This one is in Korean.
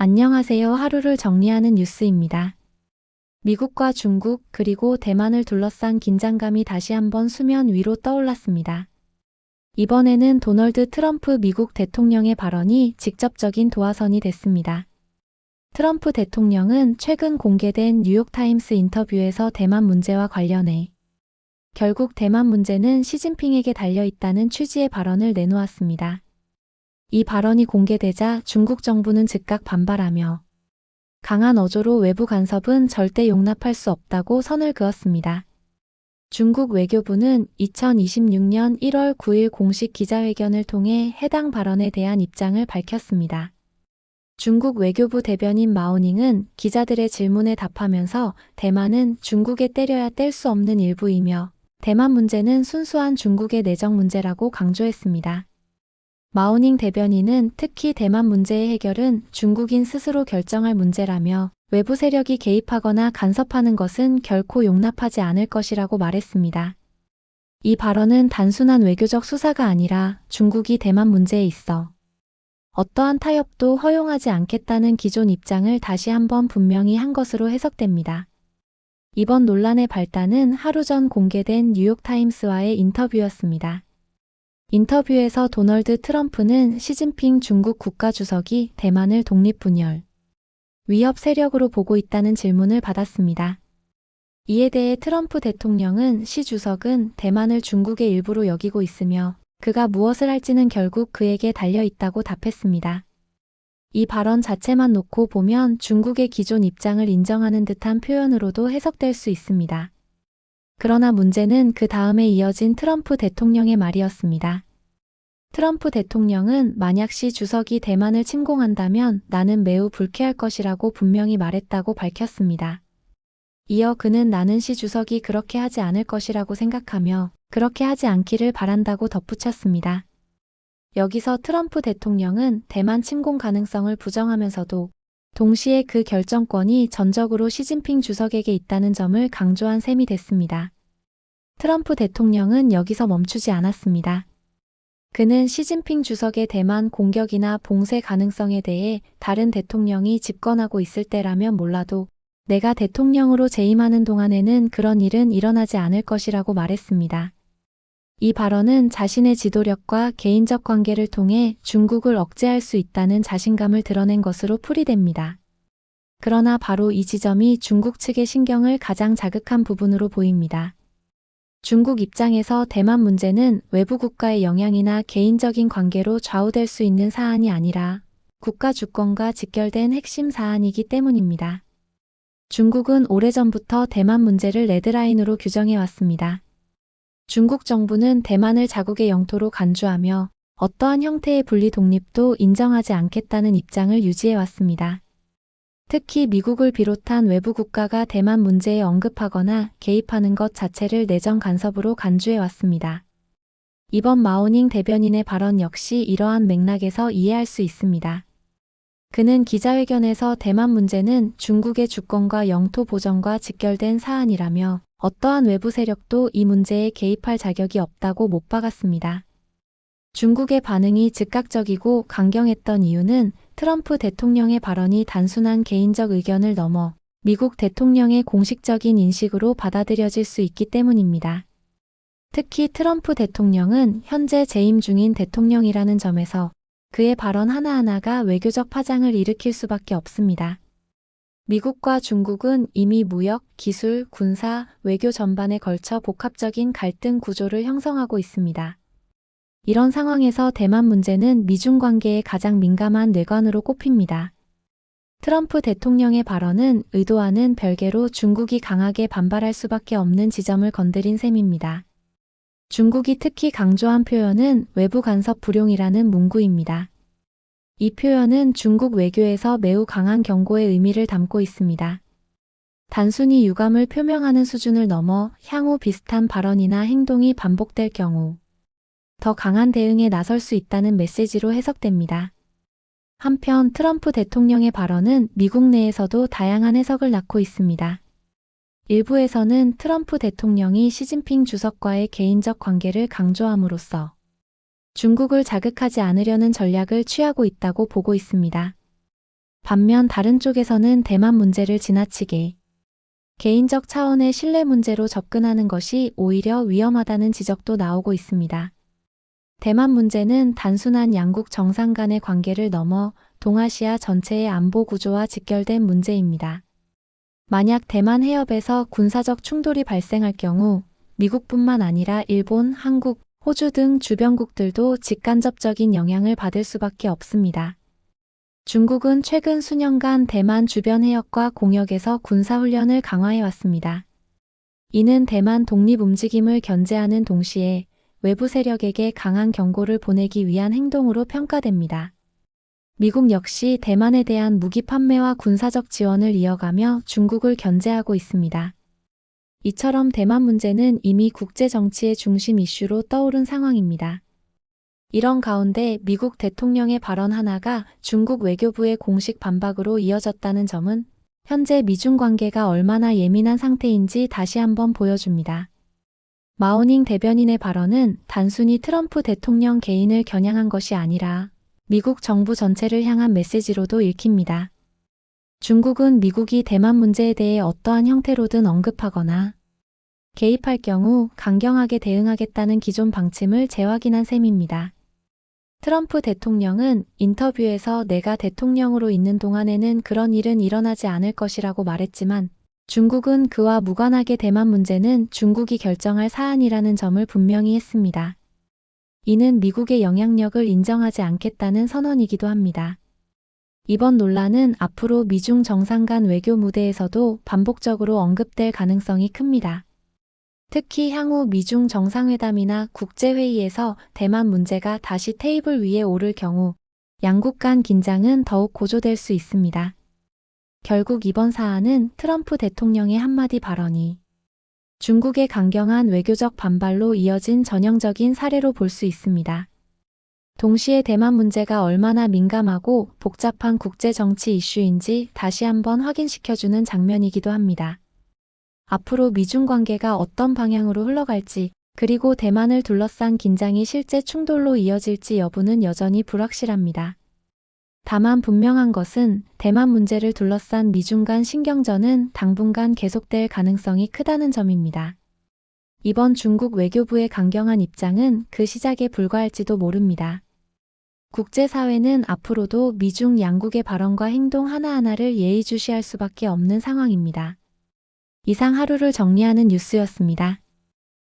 안녕하세요. 하루를 정리하는 뉴스입니다. 미국과 중국 그리고 대만을 둘러싼 긴장감이 다시 한번 수면 위로 떠올랐습니다. 이번에는 도널드 트럼프 미국 대통령의 발언이 직접적인 도화선이 됐습니다. 트럼프 대통령은 최근 공개된 뉴욕타임스 인터뷰에서 대만 문제와 관련해 결국 대만 문제는 시진핑에게 달려있다는 취지의 발언을 내놓았습니다. 이 발언이 공개되자 중국 정부는 즉각 반발하며 강한 어조로 외부 간섭은 절대 용납할 수 없다고 선을 그었습니다. 중국 외교부는 2026년 1월 9일 공식 기자회견을 통해 해당 발언에 대한 입장을 밝혔습니다. 중국 외교부 대변인 마오닝은 기자들의 질문에 답하면서 대만은 중국에 때려야 뗄 수 없는 일부이며 대만 문제는 순수한 중국의 내정 문제라고 강조했습니다. 마오닝 대변인은 특히 대만 문제의 해결은 중국인 스스로 결정할 문제라며 외부 세력이 개입하거나 간섭하는 것은 결코 용납하지 않을 것이라고 말했습니다. 이 발언은 단순한 외교적 수사가 아니라 중국이 대만 문제에 있어 어떠한 타협도 허용하지 않겠다는 기존 입장을 다시 한번 분명히 한 것으로 해석됩니다. 이번 논란의 발단은 하루 전 공개된 뉴욕타임스와의 인터뷰였습니다. 인터뷰에서 도널드 트럼프는 시진핑 중국 국가주석이 대만을 독립분열, 위협 세력으로 보고 있다는 질문을 받았습니다. 이에 대해 트럼프 대통령은 시 주석은 대만을 중국의 일부로 여기고 있으며 그가 무엇을 할지는 결국 그에게 달려 있다고 답했습니다. 이 발언 자체만 놓고 보면 중국의 기존 입장을 인정하는 듯한 표현으로도 해석될 수 있습니다. 그러나 문제는 그 다음에 이어진 트럼프 대통령의 말이었습니다. 트럼프 대통령은 만약 시 주석이 대만을 침공한다면 나는 매우 불쾌할 것이라고 분명히 말했다고 밝혔습니다. 이어 그는 나는 시 주석이 그렇게 하지 않을 것이라고 생각하며 그렇게 하지 않기를 바란다고 덧붙였습니다. 여기서 트럼프 대통령은 대만 침공 가능성을 부정하면서도 동시에 그 결정권이 전적으로 시진핑 주석에게 있다는 점을 강조한 셈이 됐습니다. 트럼프 대통령은 여기서 멈추지 않았습니다. 그는 시진핑 주석의 대만 공격이나 봉쇄 가능성에 대해 다른 대통령이 집권하고 있을 때라면 몰라도 내가 대통령으로 재임하는 동안에는 그런 일은 일어나지 않을 것이라고 말했습니다. 이 발언은 자신의 지도력과 개인적 관계를 통해 중국을 억제할 수 있다는 자신감을 드러낸 것으로 풀이됩니다. 그러나 바로 이 지점이 중국 측의 신경을 가장 자극한 부분으로 보입니다. 중국 입장에서 대만 문제는 외부 국가의 영향이나 개인적인 관계로 좌우될 수 있는 사안이 아니라 국가 주권과 직결된 핵심 사안이기 때문입니다. 중국은 오래전부터 대만 문제를 레드라인으로 규정해왔습니다. 중국 정부는 대만을 자국의 영토로 간주하며 어떠한 형태의 분리 독립도 인정하지 않겠다는 입장을 유지해왔습니다. 특히 미국을 비롯한 외부 국가가 대만 문제에 언급하거나 개입하는 것 자체를 내정 간섭으로 간주해왔습니다. 이번 마오닝 대변인의 발언 역시 이러한 맥락에서 이해할 수 있습니다. 그는 기자회견에서 대만 문제는 중국의 주권과 영토 보전과 직결된 사안이라며 어떠한 외부 세력도 이 문제에 개입할 자격이 없다고 못 박았습니다. 중국의 반응이 즉각적이고 강경했던 이유는 트럼프 대통령의 발언이 단순한 개인적 의견을 넘어 미국 대통령의 공식적인 인식으로 받아들여질 수 있기 때문입니다. 특히 트럼프 대통령은 현재 재임 중인 대통령이라는 점에서 그의 발언 하나하나가 외교적 파장을 일으킬 수밖에 없습니다. 미국과 중국은 이미 무역, 기술, 군사, 외교 전반에 걸쳐 복합적인 갈등 구조를 형성하고 있습니다. 이런 상황에서 대만 문제는 미중 관계의 가장 민감한 뇌관으로 꼽힙니다. 트럼프 대통령의 발언은 의도와는 별개로 중국이 강하게 반발할 수밖에 없는 지점을 건드린 셈입니다. 중국이 특히 강조한 표현은 외부 간섭 불용이라는 문구입니다. 이 표현은 중국 외교에서 매우 강한 경고의 의미를 담고 있습니다. 단순히 유감을 표명하는 수준을 넘어 향후 비슷한 발언이나 행동이 반복될 경우 더 강한 대응에 나설 수 있다는 메시지로 해석됩니다. 한편 트럼프 대통령의 발언은 미국 내에서도 다양한 해석을 낳고 있습니다. 일부에서는 트럼프 대통령이 시진핑 주석과의 개인적 관계를 강조함으로써 중국을 자극하지 않으려는 전략을 취하고 있다고 보고 있습니다. 반면 다른 쪽에서는 대만 문제를 지나치게 개인적 차원의 신뢰 문제로 접근하는 것이 오히려 위험하다는 지적도 나오고 있습니다. 대만 문제는 단순한 양국 정상 간의 관계를 넘어 동아시아 전체의 안보 구조와 직결된 문제입니다. 만약 대만 해협에서 군사적 충돌이 발생할 경우 미국뿐만 아니라 일본, 한국, 호주 등 주변국들도 직간접적인 영향을 받을 수밖에 없습니다. 중국은 최근 수년간 대만 주변 해역과 공역에서 군사훈련을 강화해왔습니다. 이는 대만 독립 움직임을 견제하는 동시에 외부 세력에게 강한 경고를 보내기 위한 행동으로 평가됩니다. 미국 역시 대만에 대한 무기 판매와 군사적 지원을 이어가며 중국을 견제하고 있습니다. 이처럼 대만 문제는 이미 국제 정치의 중심 이슈로 떠오른 상황입니다. 이런 가운데 미국 대통령의 발언 하나가 중국 외교부의 공식 반박으로 이어졌다는 점은 현재 미중 관계가 얼마나 예민한 상태인지 다시 한번 보여줍니다. 마오닝 대변인의 발언은 단순히 트럼프 대통령 개인을 겨냥한 것이 아니라 미국 정부 전체를 향한 메시지로도 읽힙니다. 중국은 미국이 대만 문제에 대해 어떠한 형태로든 언급하거나 개입할 경우 강경하게 대응하겠다는 기존 방침을 재확인한 셈입니다. 트럼프 대통령은 인터뷰에서 내가 대통령으로 있는 동안에는 그런 일은 일어나지 않을 것이라고 말했지만 중국은 그와 무관하게 대만 문제는 중국이 결정할 사안이라는 점을 분명히 했습니다. 이는 미국의 영향력을 인정하지 않겠다는 선언이기도 합니다. 이번 논란은 앞으로 미중 정상 간 외교 무대에서도 반복적으로 언급될 가능성이 큽니다. 특히 향후 미중 정상회담이나 국제회의에서 대만 문제가 다시 테이블 위에 오를 경우 양국 간 긴장은 더욱 고조될 수 있습니다. 결국 이번 사안은 트럼프 대통령의 한마디 발언이 중국의 강경한 외교적 반발로 이어진 전형적인 사례로 볼 수 있습니다. 동시에 대만 문제가 얼마나 민감하고 복잡한 국제 정치 이슈인지 다시 한번 확인시켜주는 장면이기도 합니다. 앞으로 미중 관계가 어떤 방향으로 흘러갈지, 그리고 대만을 둘러싼 긴장이 실제 충돌로 이어질지 여부는 여전히 불확실합니다. 다만 분명한 것은 대만 문제를 둘러싼 미중 간 신경전은 당분간 계속될 가능성이 크다는 점입니다. 이번 중국 외교부의 강경한 입장은 그 시작에 불과할지도 모릅니다. 국제사회는 앞으로도 미중 양국의 발언과 행동 하나하나를 예의주시할 수밖에 없는 상황입니다. 이상 하루를 정리하는 뉴스였습니다.